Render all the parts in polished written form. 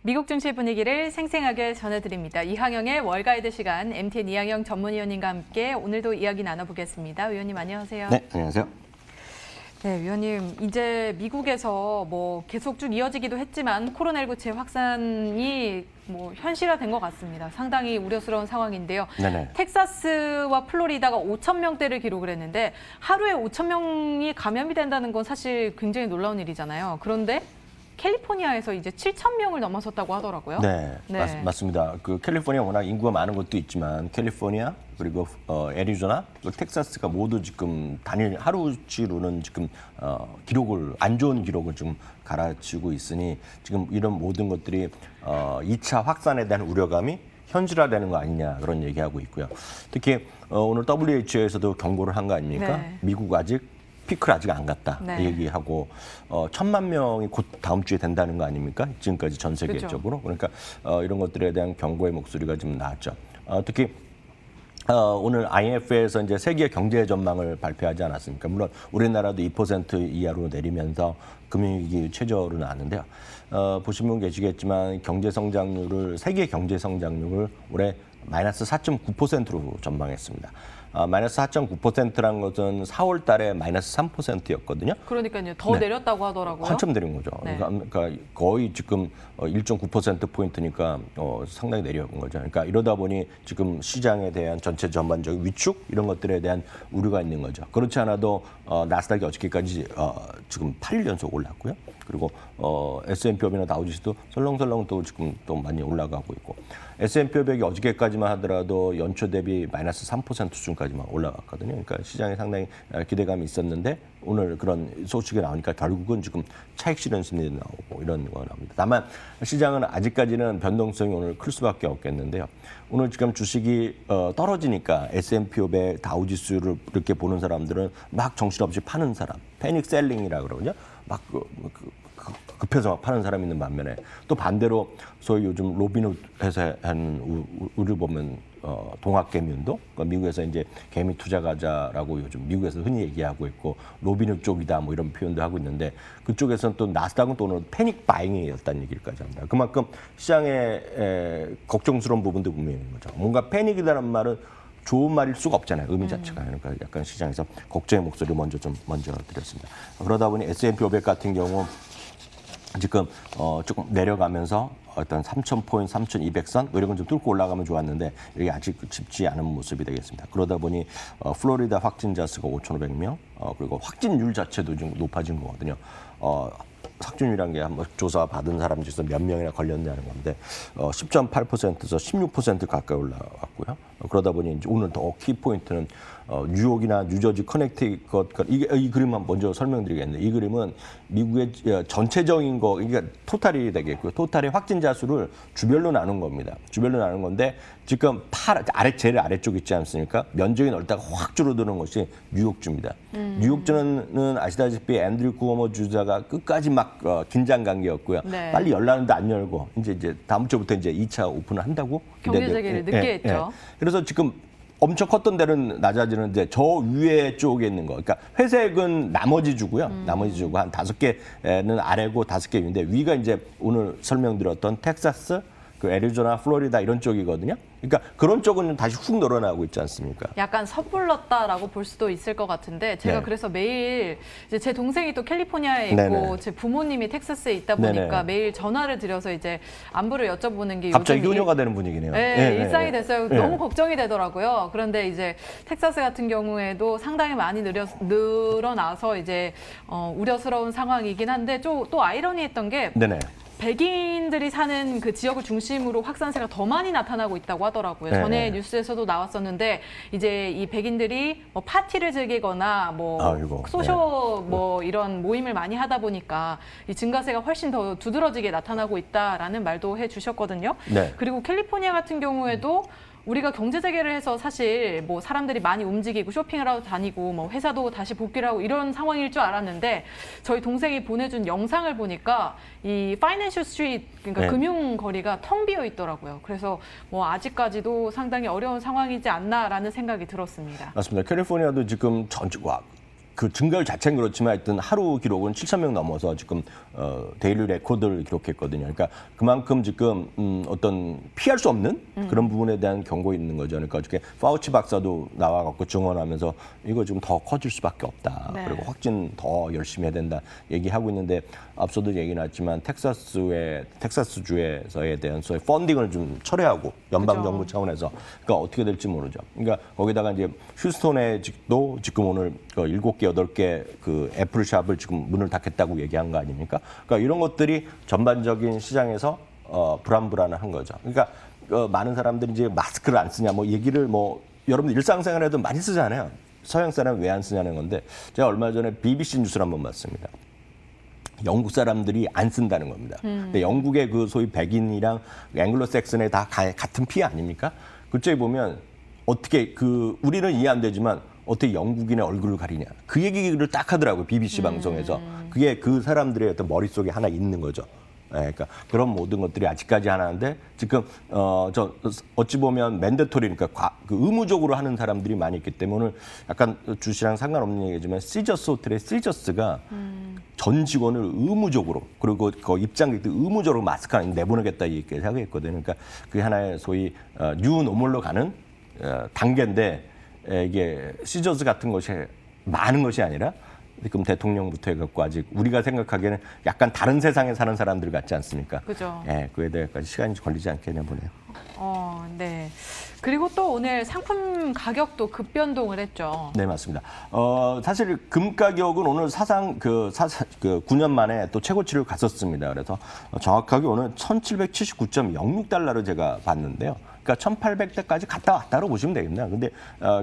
미국 증시 분위기를 생생하게 전해드립니다. 이항영의 월가이드 시간, MTN 이항영 전문위원님과 함께 오늘도 이야기 나눠보겠습니다. 위원님 안녕하세요. 네, 안녕하세요. 네, 위원님, 이제 미국에서 계속 쭉 이어지기도 했지만 코로나19 재확산이 현실화된 것 같습니다. 상당히 우려스러운 상황인데요. 네네. 텍사스와 플로리다가 5천 명대를 기록을 했는데 하루에 5천 명이 감염이 된다는 건 사실 굉장히 놀라운 일이잖아요. 그런데 캘리포니아에서 이제 7천 명을 넘어섰다고 하더라고요. 네, 맞습니다. 그 캘리포니아 워낙 인구가 많은 것도 있지만 캘리포니아 그리고 애리조나 그리고 텍사스가 모두 지금 단일 하루치로는 지금 기록을 안 좋은 기록을 좀 갈아치우고 있으니 지금 이런 모든 것들이 2차 확산에 대한 우려감이 현실화되는 거 아니냐 그런 얘기하고 있고요. 특히 오늘 WHO에서도 경고를 한 거 아닙니까? 네. 미국 아직 피크를 아직 안 갔다 네. 얘기하고 1,000만 명이 곧 다음 주에 된다는 거 아닙니까? 지금까지 전 세계적으로. 그러니까 이런 것들에 대한 경고의 목소리가 좀 나왔죠. 특히 오늘 IMF에서 이제 세계 경제 전망을 발표하지 않았습니까? 물론 우리나라도 2% 이하로 내리면서 금융위기 최저로 나왔는데요. 보시면 계시겠지만 세계 경제 성장률을 올해 마이너스 4.9%로 전망했습니다. 마이너스 4.9%란 것은 4월 달에 마이너스 3%였거든요. 그러니까요. 더 내렸다고 하더라고요. 한참 내린 거죠. 네. 그러니까 거의 지금 1.9%포인트니까 상당히 내려온 거죠. 그러니까 이러다 보니 지금 시장에 대한 전체 전반적인 위축 이런 것들에 대한 우려가 있는 거죠. 그렇지 않아도 나스닥이 어저께까지 지금 8일 연속 올랐고요. 그리고 S&P 500이나 다우지수도 설렁설렁 또 지금 또 많이 올라가고 있고 S&P 500이 어저께까지만 하더라도 연초 대비 마이너스 3% 수준까지만 올라갔거든요. 그러니까 시장에 상당히 기대감이 있었는데 오늘 그런 소식이 나오니까 결국은 지금 차익 실현 심리 나오고 이런 거 나옵니다. 다만 시장은 아직까지는 변동성이 오늘 클 수밖에 없겠는데요. 오늘 지금 주식이 떨어지니까 S&P 500 다우지수를 이렇게 보는 사람들은 막 정신없이 파는 사람, 패닉 셀링이라고 그러거든요. 막 급해서 막 파는 사람이 있는 반면에 또 반대로 소위 요즘 로빈훗에서 한 우를 보면 동학개미운동, 그러니까 미국에서 이제 개미 투자가자라고 요즘 미국에서 흔히 얘기하고 있고 로빈훗 쪽이다 뭐 이런 표현도 하고 있는데 그쪽에서는 또 나스닥은 또 오늘 패닉 바잉이었다는 얘기까지 합니다. 그만큼 시장에 걱정스러운 부분도 분명히 있는 거죠. 뭔가 패닉이라는 말은 좋은 말일 수가 없잖아요. 의미 자체가. 그러니까 약간 시장에서 걱정의 목소리를 먼저 드렸습니다. 그러다 보니 S&P 500 같은 경우 지금 조금 내려가면서 어떤 3,000포인트, 3,200선 이런 건 좀 뚫고 올라가면 좋았는데 이게 아직 쉽지 않은 모습이 되겠습니다. 그러다 보니 플로리다 확진자 수가 5,500명, 그리고 확진율 자체도 좀 높아진 거거든요. 확진율이란 게 한번 조사 받은 사람 중에서 몇 명이나 걸렸냐는 건데 10.8%에서 16% 가까이 올라왔고요. 그러다 보니 이제 오늘 더 키포인트는 뉴욕이나 뉴저지, 커넥티컷 이 그림만 먼저 설명드리겠는데 이 그림은 미국의 전체적인 거 그러니까 토탈이 되겠고요. 토탈의 확진자 수를 주별로 나눈 겁니다. 주별로 나눈 건데 지금 제일 아래쪽 있지 않습니까? 면적이 넓다가 확 줄어드는 것이 뉴욕주입니다. 뉴욕주는 아시다시피 앤드류 쿠오모 주자가 끝까지 막 긴장 관계였고요. 네. 빨리 열라는데 안 열고 이제 다음 주부터 이제 2차 오픈을 한다고 경제 재개를 늦게 했죠. 그래서 지금 엄청 컸던 데는 낮아지는데 저 위에 쪽에 있는 거. 그러니까 회색은 나머지 주고요. 나머지 주고 한 5개는 아래고 5개 위인데 위가 이제 오늘 설명드렸던 텍사스, 그 애리조나, 플로리다 이런 쪽이거든요. 그러니까 그런 쪽은 다시 훅 늘어나고 있지 않습니까? 약간 섣불렀다라고 볼 수도 있을 것 같은데 제가 그래서 매일 이제 제 동생이 또 캘리포니아에 있고 네네. 제 부모님이 텍사스에 있다 보니까 네네. 매일 전화를 드려서 이제 안부를 여쭤보는 게 갑자기 요즘 효녀가 되는 분위기네요. 네, 일상이 됐어요. 네. 너무 걱정이 되더라고요. 그런데 이제 텍사스 같은 경우에도 상당히 많이 늘어나서 이제 우려스러운 상황이긴 한데 또 아이러니했던 게 네네. 백인들이 사는 그 지역을 중심으로 확산세가 더 많이 나타나고 있다고 하더라고요. 네. 전에 뉴스에서도 나왔었는데 이제 이 백인들이 파티를 즐기거나 소쇼 이런 모임을 많이 하다 보니까 이 증가세가 훨씬 더 두드러지게 나타나고 있다라는 말도 해주셨거든요. 네. 그리고 캘리포니아 같은 경우에도 우리가 경제 재개를 해서 사실 사람들이 많이 움직이고 쇼핑을 하러 다니고 회사도 다시 복귀를 하고 이런 상황일 줄 알았는데 저희 동생이 보내준 영상을 보니까 이 파이낸셜 스트리트 그러니까 금융 거리가 텅 비어 있더라고요. 그래서 아직까지도 상당히 어려운 상황이지 않나라는 생각이 들었습니다. 맞습니다. 캘리포니아도 지금 그 증가율 자체는 그렇지만 하여튼 하루 기록은 7,000명 넘어서 지금 데일리 레코드를 기록했거든요. 그러니까 그만큼 지금 어떤 피할 수 없는 그런 부분에 대한 경고 있는 거죠. 그러니까 어저께 파우치 박사도 나와갖고 증언하면서 이거 지금 더 커질 수밖에 없다. 네. 그리고 확진 더 열심히 해야 된다 얘기하고 있는데 앞서도 얘기 나왔지만 텍사스주에서에 대한 소위 펀딩을 좀 철회하고 연방 정부 그죠. 차원에서 그러니까 어떻게 될지 모르죠. 그러니까 거기다가 이제 휴스톤에도 지금 오늘 그 7개, 8개 그 애플샵을 지금 문을 닫겠다고 얘기한 거 아닙니까? 그러니까 이런 것들이 전반적인 시장에서 불안불안한 거죠. 그러니까 많은 사람들이 이제 마스크를 안 쓰냐 뭐 얘기를 뭐 여러분 일상생활에도 많이 쓰잖아요. 서양 사람 왜 안 쓰냐는 건데 제가 얼마 전에 BBC 뉴스를 한번 봤습니다. 영국 사람들이 안 쓴다는 겁니다. 근데 영국의 그 소위 백인이랑 앵글로색슨의 다 같은 피 아닙니까? 그쪽에 보면 어떻게 그 우리는 이해 안 되지만 어떻게 영국인의 얼굴을 가리냐. 그 얘기를 딱 하더라고요. BBC 방송에서. 그게 그 사람들의 어떤 머릿속에 하나 있는 거죠. 예, 그러니까 그런 모든 것들이 아직까지 하나인데 지금 저 어찌 보면 맨데토리니까 그 의무적으로 하는 사람들이 많이 있기 때문에 오늘 약간 주시랑 상관없는 얘기지만 시저스 호텔의 시저스가 전 직원을 의무적으로 그리고 그 입장객들 의무적으로 마스크 안 내보내겠다 이렇게 생각했거든요. 그러니까 그게 하나의 소위 뉴 노멀로 가는 단계인데 이게 시저스 같은 것이 많은 것이 아니라 지금 대통령부터 해갖고 아직 우리가 생각하기에는 약간 다른 세상에 사는 사람들 같지 않습니까? 그죠. 예, 그에 대해까지 시간이 걸리지 않겠냐 보네요. 네. 그리고 또 오늘 상품 가격도 급변동을 했죠. 네, 맞습니다. 사실 금 가격은 오늘 사상 9년 만에 또 최고치를 갔었습니다. 그래서 정확하게 오늘 1,779.06달러를 제가 봤는데요. 그러니까 1,800대까지 갔다 왔다로 보시면 되겠네요. 근데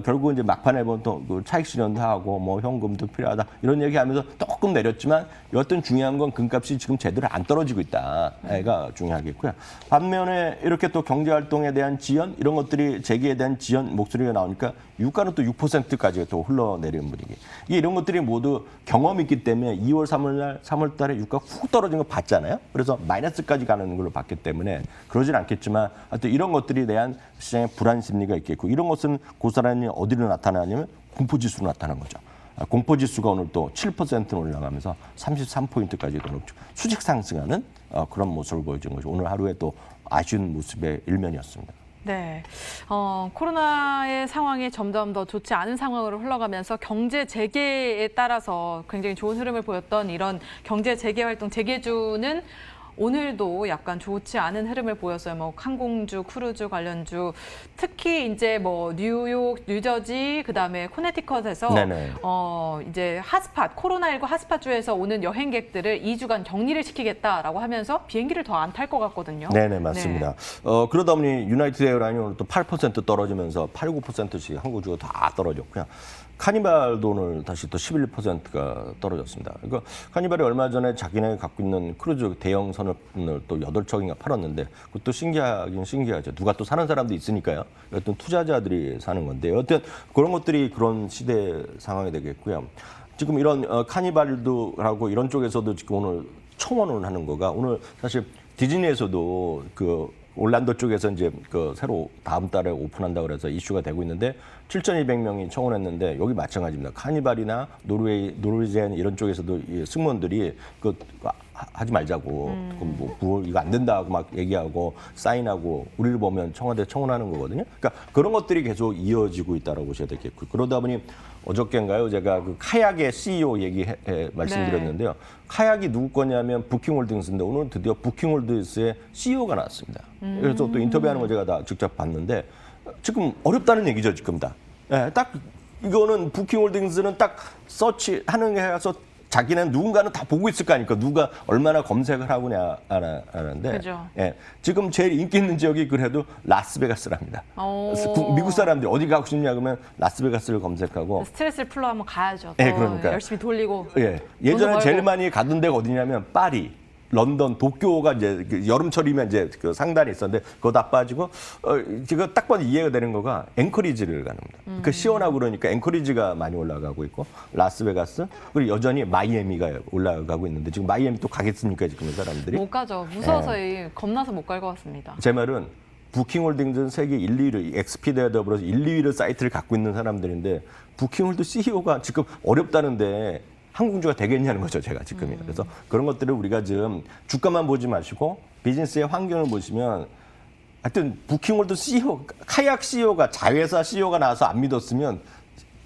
결국 이제 막판에 보면 또 그 차익 실현도 하고 뭐 현금도 필요하다 이런 얘기하면서 조금 내렸지만 여하튼 중요한 건 금값이 지금 제대로 안 떨어지고 있다가 중요하겠고요. 반면에 이렇게 또 경제 활동에 대한 지연 이런 것들이 재기에 대한 지연 목소리가 나오니까 유가는 또 6%까지 또 흘러내리는 분위기. 이런 것들이 모두 경험이 있기 때문에 2월, 3월 달에 유가 훅 떨어진 거 봤잖아요. 그래서 마이너스까지 가는 걸로 봤기 때문에 그러진 않겠지만 하여튼 이런 것들이 대한 시장의 불안 심리가 있겠고 이런 것은 고스란히 어디로 나타나냐면 공포지수로 나타난 거죠. 공포지수가 오늘 또 7% 올라가면서 33포인트까지 수직 상승하는 그런 모습을 보여준 거죠. 오늘 하루에 또 아쉬운 모습의 일면이었습니다. 네. 코로나의 상황이 점점 더 좋지 않은 상황으로 흘러가면서 경제 재개에 따라서 굉장히 좋은 흐름을 보였던 이런 경제 재개 활동 재개주는 오늘도 약간 좋지 않은 흐름을 보였어요. 뭐 항공주, 크루즈 관련주, 특히 이제 뭐 뉴욕, 뉴저지, 그다음에 코네티컷에서 네네. 이제 핫스팟 코로나19 핫스팟주에서 오는 여행객들을 2주간 격리를 시키겠다라고 하면서 비행기를 더 안 탈 것 같거든요. 네네, 맞습니다. 그러다 보니 유나이티드 에어라인이 오늘 또 8% 떨어지면서 8, 9%씩 항공주가 다 떨어졌고요. 카니발도 오늘 다시 또 11%가 떨어졌습니다. 그러니까 카니발이 얼마 전에 자기네 갖고 있는 크루즈 대형 선을 또 8척인가 팔았는데 그것도 신기하긴 신기하죠. 누가 또 사는 사람도 있으니까요. 어떤 투자자들이 사는 건데 여튼 그런 것들이 그런 시대 상황이 되겠고요. 지금 이런 카니발도 하고 이런 쪽에서도 지금 오늘 청원을 하는 거가 오늘 사실 디즈니에서도 그 올란도 쪽에서 이제 그 새로 다음 달에 오픈한다고 그래서 이슈가 되고 있는데 7,200명이 청원했는데 여기 마찬가지입니다. 카니발이나 노르웨이젠 이런 쪽에서도 이 승무원들이 그 하지 말자고 뭐 이거 안 된다고 막 얘기하고 사인하고 우리를 보면 청와대 청원하는 거거든요. 그러니까 그런 것들이 계속 이어지고 있다고 보셔야 되겠고 그러다 보니 어저께인가요? 제가 그 카약의 CEO 말씀드렸는데요. 네. 카약이 누구 거냐면 부킹홀딩스인데 오늘 드디어 부킹홀딩스의 CEO가 나왔습니다. 그래서 또 인터뷰하는 거 제가 다 직접 봤는데 지금 어렵다는 얘기죠, 지금 다. 네, 딱 이거는 부킹홀딩스는 딱 서치하는 게 해서 자기는 누군가는 다 보고 있을 거 아닙니까? 누가 얼마나 검색을 하느냐 하는데 그죠. 예, 지금 제일 인기 있는 지역이 그래도 라스베가스랍니다. 미국 사람들이 어디 가고 싶냐 그러면 라스베가스를 검색하고 스트레스를 풀러 한번 가야죠. 예, 그러니까 열심히 돌리고. 예, 예전에 제일 많이 가던 데가 어디냐면 파리. 런던, 도쿄가 이제 여름철이면 이제 그 상단이 있었는데 그거 다 빠지고 제가 딱 봐도 이해가 되는 거가 앵커리지를 가는 겁니다. 그러니까 시원하고 그러니까 앵커리지가 많이 올라가고 있고 라스베가스 그리고 여전히 마이애미가 올라가고 있는데 지금 마이애미 또 가겠습니까 지금 사람들이? 못 가죠. 무서워서 겁나서 못 갈 것 같습니다. 제 말은 부킹홀딩스는 세계 1, 2위를 엑스피디아 더불어서 1, 2위를 사이트를 갖고 있는 사람들인데 부킹홀드 CEO가 지금 어렵다는데 항공주가 되겠냐는 거죠, 제가 지금이. 그래서 그런 것들을 우리가 지금 주가만 보지 마시고 비즈니스의 환경을 보시면 하여튼 부킹홀드 CEO, 카약 CEO가 자회사 CEO가 나와서 안 믿었으면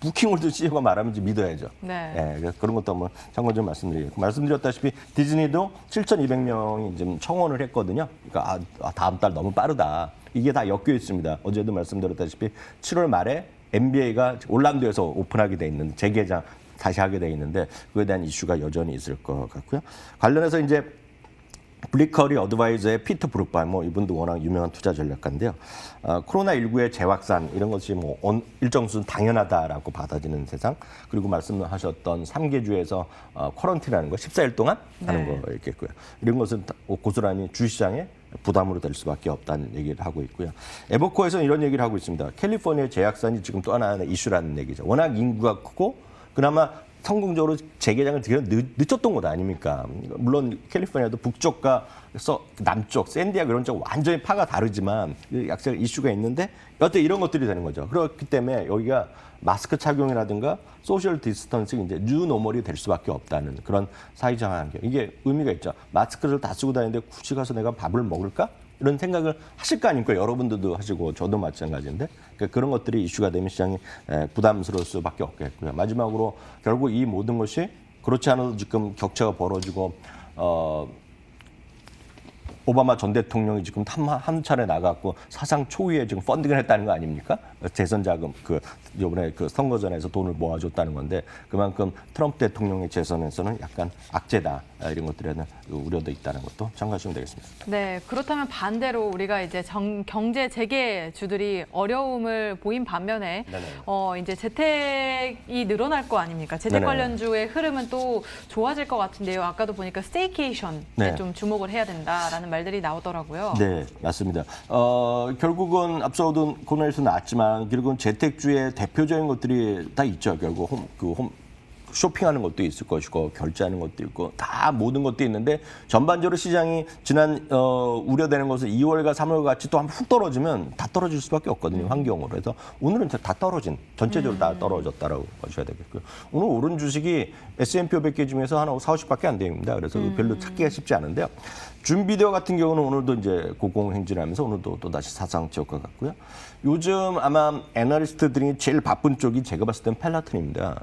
부킹홀드 CEO가 말하면 믿어야죠. 네. 예, 그래서 그런 것도 한번 참고 좀 말씀드리겠고 말씀드렸다시피 디즈니도 7,200명이 지금 청원을 했거든요. 그러니까 다음 달 너무 빠르다. 이게 다 엮여 있습니다. 어제도 말씀드렸다시피 7월 말에 NBA가 올란도에서 오픈하게 돼 있는 재개장 다시 하게 돼 있는데 그에 대한 이슈가 여전히 있을 것 같고요. 관련해서 이제 블리커리 어드바이저의 피터 브룩밤, 이분도 워낙 유명한 투자 전략가인데요. 코로나19의 재확산 이런 것이 일정 수준 당연하다라고 받아지는 세상, 그리고 말씀하셨던 3개주에서 쿼런틴하는 거 14일 동안 하는 거 있겠고요. 이런 것은 고스란히 주시장에 부담으로 될 수밖에 없다는 얘기를 하고 있고요. 에버코에서는 이런 얘기를 하고 있습니다. 캘리포니아 재확산이 지금 또 하나의 이슈라는 얘기죠. 워낙 인구가 크고 그나마 성공적으로 재개장을 되게 늦췄던 것 아닙니까? 물론 캘리포니아도 북쪽과 남쪽, 샌디아고 이런 쪽 완전히 파가 다르지만 약간 이슈가 있는데 여태 이런 것들이 되는 거죠. 그렇기 때문에 여기가 마스크 착용이라든가 소셜 디스턴싱 이제 뉴 노멀이 될 수밖에 없다는 그런 사회적 환경. 이게 의미가 있죠. 마스크를 다 쓰고 다니는데 굳이 가서 내가 밥을 먹을까? 이런 생각을 하실 거 아닙니까? 여러분들도 하시고 저도 마찬가지인데 그러니까 그런 것들이 이슈가 되면 시장이 부담스러울 수밖에 없겠고요. 마지막으로 결국 이 모든 것이 그렇지 않아도 지금 격차가 벌어지고 오바마 전 대통령이 지금 한 차례 나갔고 사상 초유의 지금 펀딩을 했다는 거 아닙니까? 재선 자금 이번에 선거전에서 돈을 모아줬다는 건데 그만큼 트럼프 대통령의 재선에서는 약간 악재다 이런 것들에 대한 우려도 있다는 것도 참고하시면 되겠습니다. 네, 그렇다면 반대로 우리가 이제 경제 재개주들이 어려움을 보인 반면에 이제 재택이 늘어날 거 아닙니까? 재택 네네. 관련주의 흐름은 또 좋아질 것 같은데요. 아까도 보니까 스테이케이션에 좀 주목을 해야 된다라는 말들이 나오더라고요. 네, 맞습니다. 결국은 앞서도 코너에서 나왔지만 결국은 재택주의 대표적인 것들이 다 있죠. 결국 쇼핑하는 것도 있을 것이고 결제하는 것도 있고 다 모든 것도 있는데 전반적으로 시장이 지난 우려되는 것은 2월과 3월 같이 또 한번 훅 떨어지면 다 떨어질 수밖에 없거든요. 환경으로. 그래서 오늘은 다 떨어진 전체적으로 다 떨어졌다라고 보셔야 되겠고요. 오늘 오른 주식이 S&P 500개 중에서 한 40밖에 안 됩니다. 그래서 별로 찾기가 쉽지 않은데요. 준비디오 같은 경우는 오늘도 이제 고공행진하면서 오늘도 또 다시 사상 지역과 같고요. 요즘 아마 애널리스트들이 제일 바쁜 쪽이 제가 봤을 땐 펠라튼입니다.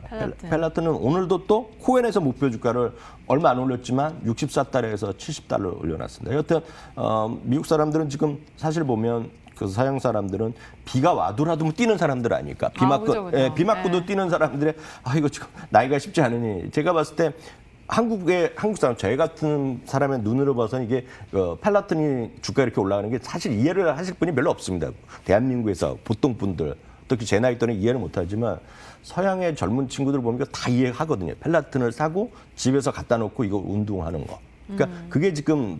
펠라튼은 오늘도 또 코엔에서 목표 주가를 얼마 안 올렸지만 64달러에서 70달러 올려놨습니다. 여튼 미국 사람들은 지금 사실 보면 그 서양 사람들은 비가 와도라도 뛰는 사람들 아닐까. 비 맞고 비 맞고도 뛰는 사람들의 이거 지금 나이가 쉽지 않으니 제가 봤을 때 한국 사람, 저희 같은 사람의 눈으로 봐서는 이게 펠라튼이 주가 이렇게 올라가는 게 사실 이해를 하실 분이 별로 없습니다. 대한민국에서 보통 분들, 특히 제 나이 때는 이해를 못하지만 서양의 젊은 친구들 보면 다 이해하거든요. 펠라튼을 사고 집에서 갖다 놓고 이거 운동하는 거. 그러니까 그게 지금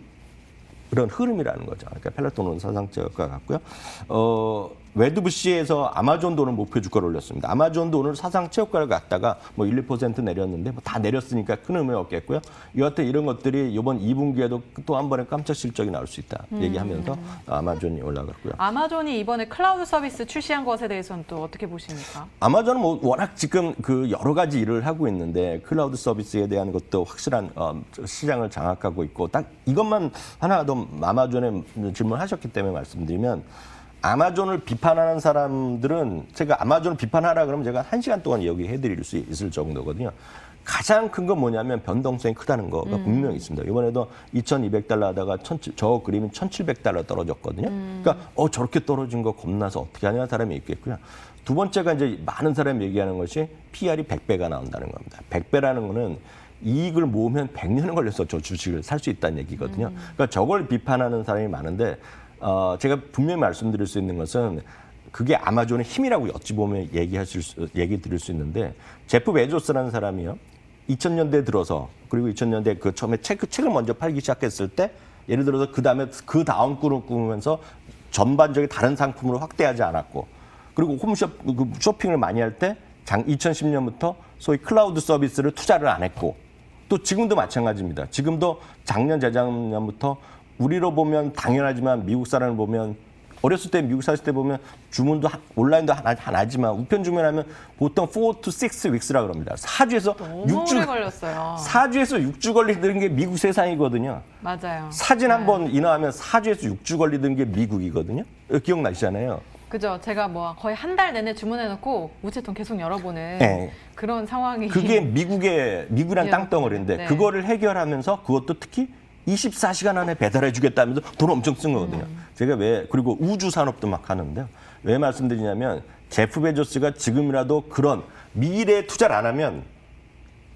그런 흐름이라는 거죠. 그러니까 펠라톤은 사상체가 같고요. 웨드부시에서 아마존도 오늘 목표 주가를 올렸습니다. 아마존도 오늘 사상 최고가를 갔다가 1, 2% 내렸는데 다 내렸으니까 큰 의미 없겠고요. 여하튼 이런 것들이 이번 2분기에도 또 한 번에 깜짝 실적이 나올 수 있다 얘기하면서 아마존이 올라갔고요. 아마존이 이번에 클라우드 서비스 출시한 것에 대해서는 또 어떻게 보십니까? 아마존은 워낙 지금 여러 가지 일을 하고 있는데 클라우드 서비스에 대한 것도 확실한 시장을 장악하고 있고 딱 이것만 하나 더 아마존에 질문하셨기 때문에 말씀드리면 아마존을 비판하는 사람들은 제가 아마존을 비판하라 그러면 제가 1시간 동안 얘기해드릴 수 있을 정도거든요. 가장 큰 건 뭐냐면 변동성이 크다는 거가 분명히 있습니다. 이번에도 2,200달러 하다가 저 그림이 1,700달러 떨어졌거든요. 그러니까 저렇게 떨어진 거 겁나서 어떻게 하냐 사람이 있겠고요. 두 번째가 이제 많은 사람이 얘기하는 것이 PR이 100배가 나온다는 겁니다. 100배라는 거는 이익을 모으면 100년을 걸려서 저 주식을 살 수 있다는 얘기거든요. 그러니까 저걸 비판하는 사람이 많은데 제가 분명히 말씀드릴 수 있는 것은 그게 아마존의 힘이라고 어찌 보면 얘기 드릴 수 있는데 제프 베조스라는 사람이요. 2000년대 들어서 그리고 2000년대 처음에 책을 먼저 팔기 시작했을 때 예를 들어서 그 다음 꾼을 꾸면서 전반적인 다른 상품으로 확대하지 않았고 그리고 쇼핑을 많이 할 때 2010년부터 소위 클라우드 서비스를 투자를 안 했고 또 지금도 마찬가지입니다. 지금도 작년 재작년부터 우리로 보면 당연하지만 미국 사람을 보면 어렸을 때 미국 사실 때 보면 주문도 온라인도 하나지만 우편 주문하면 보통 4 to 6 weeks라 그럽니다. 4주에서 너무 오래 걸렸어요. 4주에서 6주 걸리는 게 미국 세상이거든요. 맞아요. 사진 한 번 인화하면 4주에서 6주 걸리는 게 미국이거든요. 기억나시잖아요. 그죠. 제가 뭐 거의 한 달 내내 주문해놓고 우체통 계속 열어보는 네. 그런 상황이. 그게 미국이란 땅덩어리인데 네. 그거를 해결하면서 그것도 특히 24시간 안에 배달해 주겠다면서 돈 엄청 쓴 거거든요. 제가 그리고 우주 산업도 막 하는데요. 왜 말씀드리냐면 제프 베조스가 지금이라도 그런 미래에 투자를 안 하면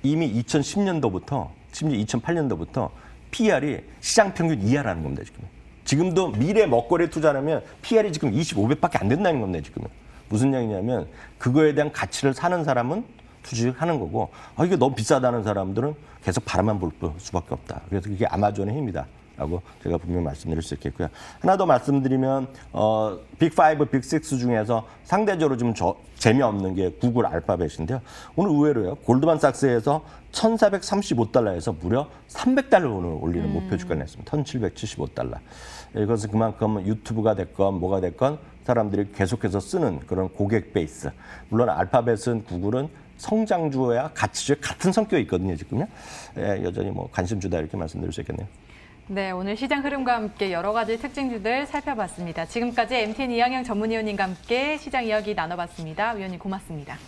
이미 2010년도부터 심지어 2008년도부터 PR이 시장 평균 이하라는 겁니다, 지금. 지금도 미래 먹거리에 투자하면 PR이 지금 25배밖에 안 된다는 겁니다, 지금. 무슨 얘기냐면 그거에 대한 가치를 사는 사람은 투자하는 거고 이게 너무 비싸다는 사람들은 계속 바라만 볼 수밖에 없다. 그래서 그게 아마존의 힘이다. 라고 제가 분명히 말씀드릴 수 있겠고요. 하나 더 말씀드리면 빅5, 빅6 중에서 상대적으로 좀 재미없는 게 구글 알파벳인데요. 오늘 의외로요. 골드만삭스에서 1,435달러에서 무려 300달러 오늘 올리는 목표 주가를 냈습니다. 1,775달러. 이것은 그만큼 유튜브가 됐건 뭐가 됐건 사람들이 계속해서 쓰는 그런 고객 베이스. 물론 알파벳은 구글은 성장주와 가치주의 같은 성격이 있거든요, 지금요. 여전히 뭐 관심 주다 이렇게 말씀드릴 수 있겠네요. 네, 오늘 시장 흐름과 함께 여러 가지 특징주들 살펴봤습니다. 지금까지 MTN 이항영 전문위원님과 함께 시장 이야기 나눠봤습니다. 위원님 고맙습니다.